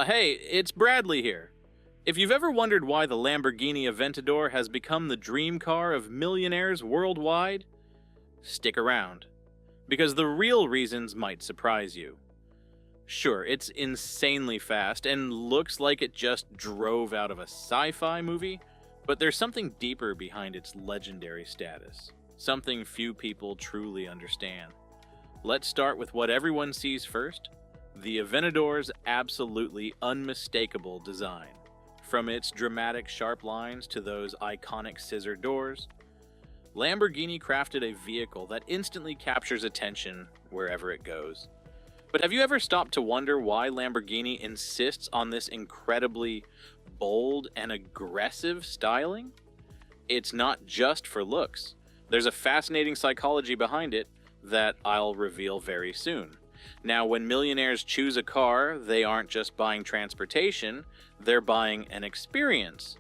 Hey, it's Bradley here. If you've ever wondered why the Lamborghini Aventador has become the dream car of millionaires worldwide, stick around, because the real reasons might surprise you. Sure, it's insanely fast and looks like it just drove out of a sci-fi movie, but there's something deeper behind its legendary status, something few people truly understand. Let's start with what everyone sees first, the Aventador's absolutely unmistakable design. From its dramatic sharp lines to those iconic scissor doors, Lamborghini crafted a vehicle that instantly captures attention wherever it goes. But have you ever stopped to wonder why Lamborghini insists on this incredibly bold and aggressive styling? It's not just for looks. There's a fascinating psychology behind it that I'll reveal very soon. Now, when millionaires choose a car, they aren't just buying transportation, they're buying an experience.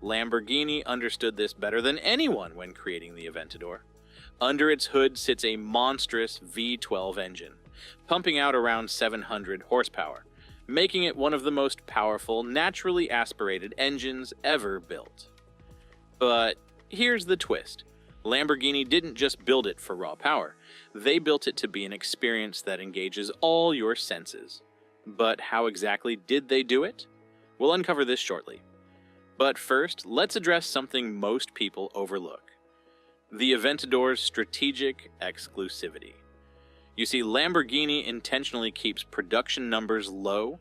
Lamborghini understood this better than anyone when creating the Aventador. Under its hood sits a monstrous V12 engine, pumping out around 700 horsepower, making it one of the most powerful, naturally aspirated engines ever built. But here's the twist. Lamborghini didn't just build it for raw power. They built it to be an experience that engages all your senses. But how exactly did they do it? We'll uncover this shortly. But first, let's address something most people overlook: the Aventador's strategic exclusivity. You see, Lamborghini intentionally keeps production numbers low,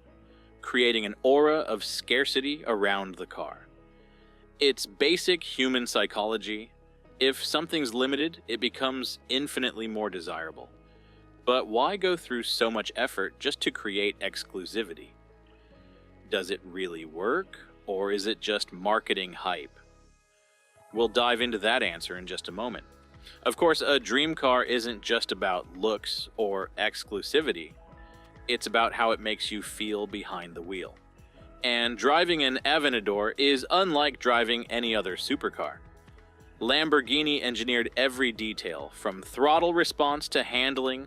creating an aura of scarcity around the car. It's basic human psychology. If something's limited, it becomes infinitely more desirable. But why go through so much effort just to create exclusivity? Does it really work, or is it just marketing hype? We'll dive into that answer in just a moment. Of course, a dream car isn't just about looks or exclusivity. It's about how it makes you feel behind the wheel. And driving an Aventador is unlike driving any other supercar. Lamborghini engineered every detail, from throttle response to handling,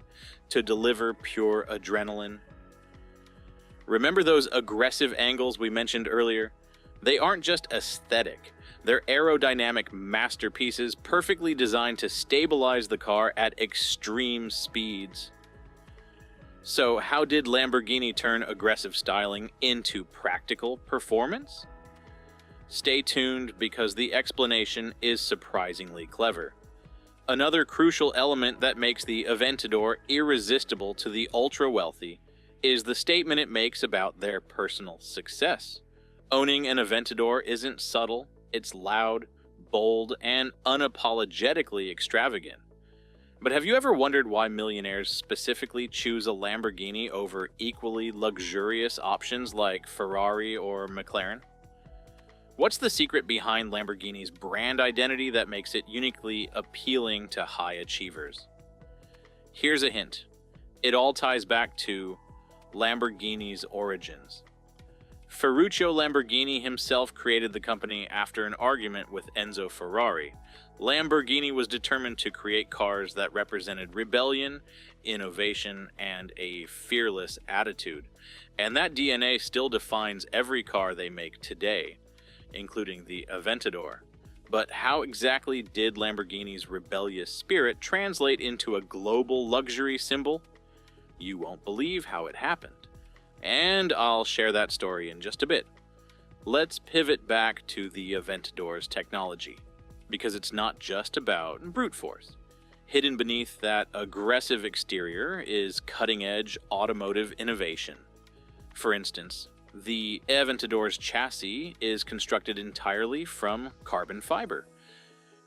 to deliver pure adrenaline. Remember those aggressive angles we mentioned earlier? They aren't just aesthetic. They're aerodynamic masterpieces perfectly designed to stabilize the car at extreme speeds. So how did Lamborghini turn aggressive styling into practical performance? Stay tuned, because the explanation is surprisingly clever. Another crucial element that makes the Aventador irresistible to the ultra-wealthy is the statement it makes about their personal success. Owning an Aventador isn't subtle, it's loud, bold, and unapologetically extravagant. But have you ever wondered why millionaires specifically choose a Lamborghini over equally luxurious options like Ferrari or McLaren? What's the secret behind Lamborghini's brand identity that makes it uniquely appealing to high achievers? Here's a hint. It all ties back to Lamborghini's origins. Ferruccio Lamborghini himself created the company after an argument with Enzo Ferrari. Lamborghini was determined to create cars that represented rebellion, innovation, and a fearless attitude. And that DNA still defines every car they make today, including the Aventador. But how exactly did Lamborghini's rebellious spirit translate into a global luxury symbol? You won't believe how it happened. And I'll share that story in just a bit. Let's pivot back to the Aventador's technology, because it's not just about brute force. Hidden beneath that aggressive exterior is cutting-edge automotive innovation. For instance, the Aventador's chassis is constructed entirely from carbon fiber,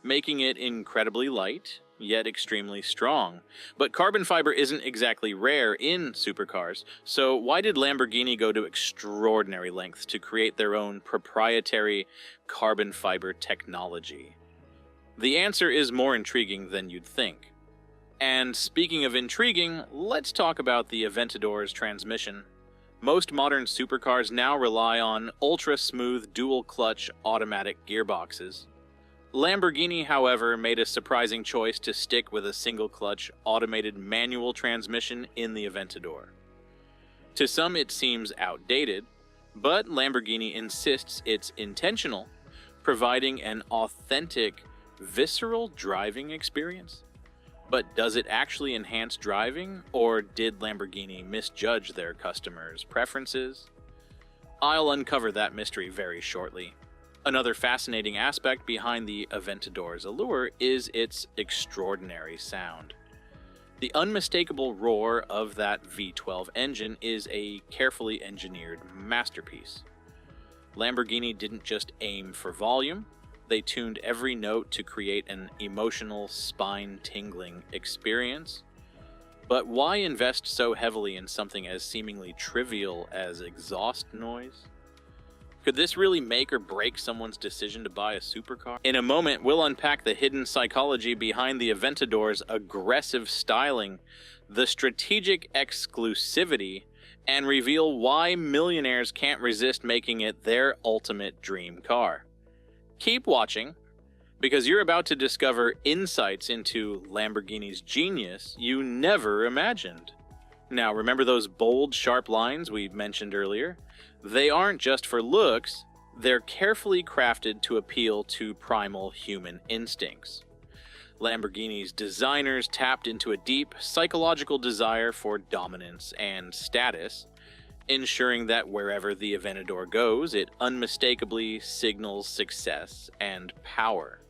making it incredibly light, yet extremely strong. But carbon fiber isn't exactly rare in supercars, so why did Lamborghini go to extraordinary lengths to create their own proprietary carbon fiber technology? The answer is more intriguing than you'd think. And speaking of intriguing, let's talk about the Aventador's transmission. Most modern supercars now rely on ultra-smooth dual-clutch automatic gearboxes. Lamborghini, however, made a surprising choice to stick with a single-clutch automated manual transmission in the Aventador. To some, it seems outdated, but Lamborghini insists it's intentional, providing an authentic, visceral driving experience. But does it actually enhance driving, or did Lamborghini misjudge their customers' preferences? I'll uncover that mystery very shortly. Another fascinating aspect behind the Aventador's allure is its extraordinary sound. The unmistakable roar of that V12 engine is a carefully engineered masterpiece. Lamborghini didn't just aim for volume, they tuned every note to create an emotional, spine-tingling experience. But why invest so heavily in something as seemingly trivial as exhaust noise? Could this really make or break someone's decision to buy a supercar? In a moment, we'll unpack the hidden psychology behind the Aventador's aggressive styling, the strategic exclusivity, and reveal why millionaires can't resist making it their ultimate dream car. Keep watching, because you're about to discover insights into Lamborghini's genius you never imagined. Now, remember those bold, sharp lines we mentioned earlier? They aren't just for looks, they're carefully crafted to appeal to primal human instincts. Lamborghini's designers tapped into a deep, psychological desire for dominance and status, ensuring that wherever the Aventador goes, it unmistakably signals success and power.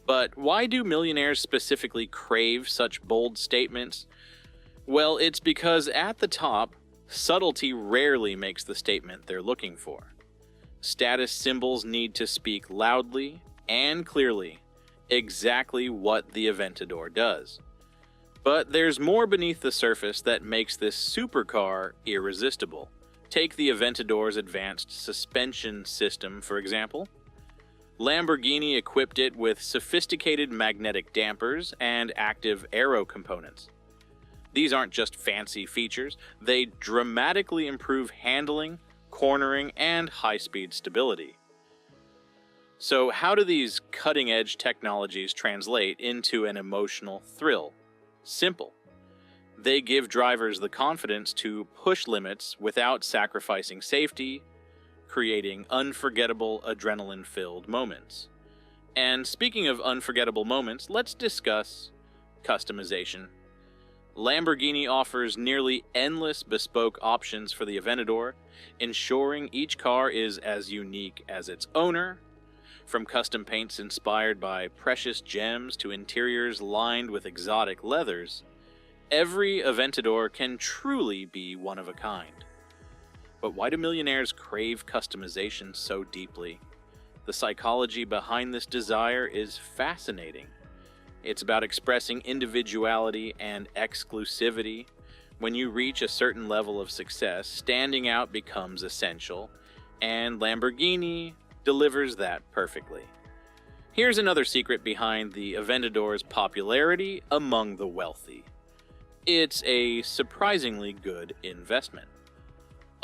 But why do millionaires specifically crave such bold statements? Well, it's because at the top, subtlety rarely makes the statement they're looking for. Status symbols need to speak loudly and clearly exactly what the Aventador does. But there's more beneath the surface that makes this supercar irresistible. Take the Aventador's advanced suspension system, for example. Lamborghini equipped it with sophisticated magnetic dampers and active aero components. These aren't just fancy features, they dramatically improve handling, cornering, and high-speed stability. So how do these cutting-edge technologies translate into an emotional thrill? Simple. They give drivers the confidence to push limits without sacrificing safety, creating unforgettable adrenaline-filled moments. And speaking of unforgettable moments, let's discuss customization. Lamborghini offers nearly endless bespoke options for the Aventador, ensuring each car is as unique as its owner. From custom paints inspired by precious gems to interiors lined with exotic leathers, every Aventador can truly be one of a kind. But why do millionaires crave customization so deeply? The psychology behind this desire is fascinating. It's about expressing individuality and exclusivity. When you reach a certain level of success, standing out becomes essential, and Lamborghini delivers that perfectly. Here's another secret behind the Aventador's popularity among the wealthy. It's a surprisingly good investment.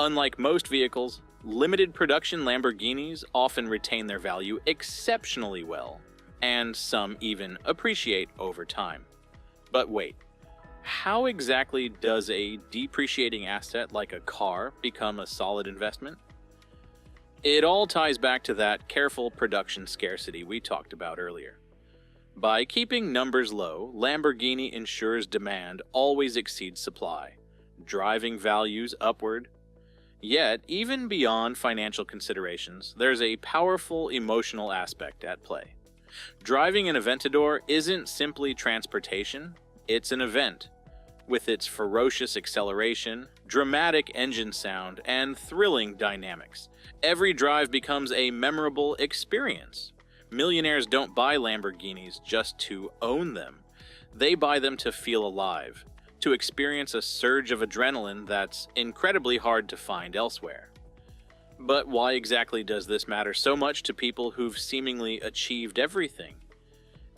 Unlike most vehicles, limited production Lamborghinis often retain their value exceptionally well, and some even appreciate over time. But wait, how exactly does a depreciating asset like a car become a solid investment? It all ties back to that careful production scarcity we talked about earlier. By keeping numbers low, Lamborghini ensures demand always exceeds supply, driving values upward. Yet, even beyond financial considerations, there's a powerful emotional aspect at play. Driving an Aventador isn't simply transportation, it's an event. With its ferocious acceleration, dramatic engine sound, and thrilling dynamics, every drive becomes a memorable experience. Millionaires don't buy Lamborghinis just to own them. They buy them to feel alive, to experience a surge of adrenaline that's incredibly hard to find elsewhere. But why exactly does this matter so much to people who've seemingly achieved everything?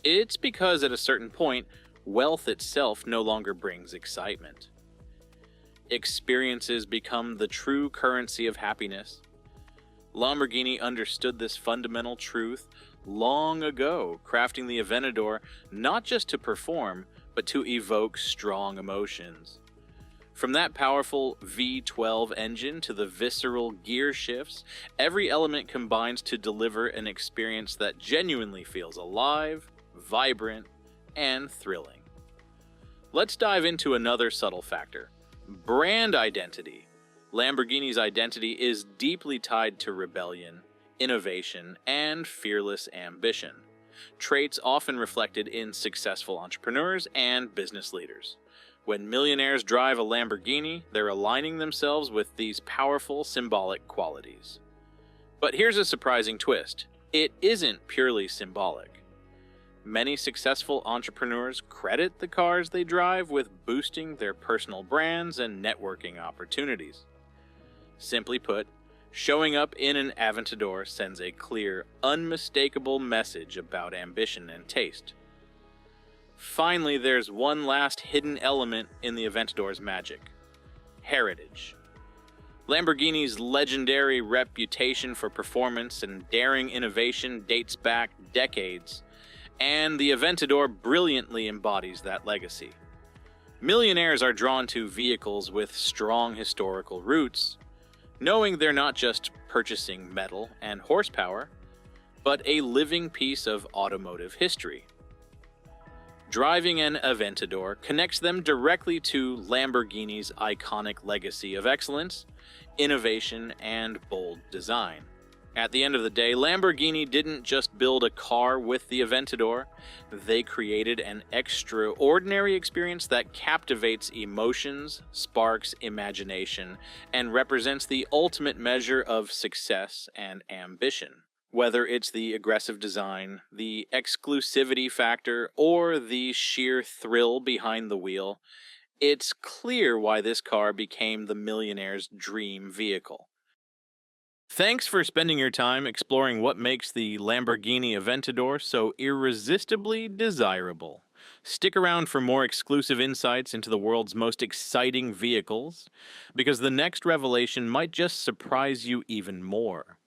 It's because at a certain point, wealth itself no longer brings excitement. Experiences become the true currency of happiness. Lamborghini understood this fundamental truth long ago, crafting the Aventador not just to perform, but to evoke strong emotions. From that powerful V12 engine to the visceral gear shifts, every element combines to deliver an experience that genuinely feels alive, vibrant, and thrilling. Let's dive into another subtle factor: brand identity. Lamborghini's identity is deeply tied to rebellion, innovation, and fearless ambition, traits often reflected in successful entrepreneurs and business leaders. When millionaires drive a Lamborghini, they're aligning themselves with these powerful symbolic qualities. But here's a surprising twist: it isn't purely symbolic. Many successful entrepreneurs credit the cars they drive with boosting their personal brands and networking opportunities. Simply put, showing up in an Aventador sends a clear, unmistakable message about ambition and taste. Finally, there's one last hidden element in the Aventador's magic: heritage. Lamborghini's legendary reputation for performance and daring innovation dates back decades, and the Aventador brilliantly embodies that legacy. Millionaires are drawn to vehicles with strong historical roots, knowing they're not just purchasing metal and horsepower, but a living piece of automotive history. Driving an Aventador connects them directly to Lamborghini's iconic legacy of excellence, innovation, and bold design. At the end of the day, Lamborghini didn't just build a car with the Aventador, they created an extraordinary experience that captivates emotions, sparks imagination, and represents the ultimate measure of success and ambition. Whether it's the aggressive design, the exclusivity factor, or the sheer thrill behind the wheel, it's clear why this car became the millionaire's dream vehicle. Thanks for spending your time exploring what makes the Lamborghini Aventador so irresistibly desirable. Stick around for more exclusive insights into the world's most exciting vehicles, because the next revelation might just surprise you even more.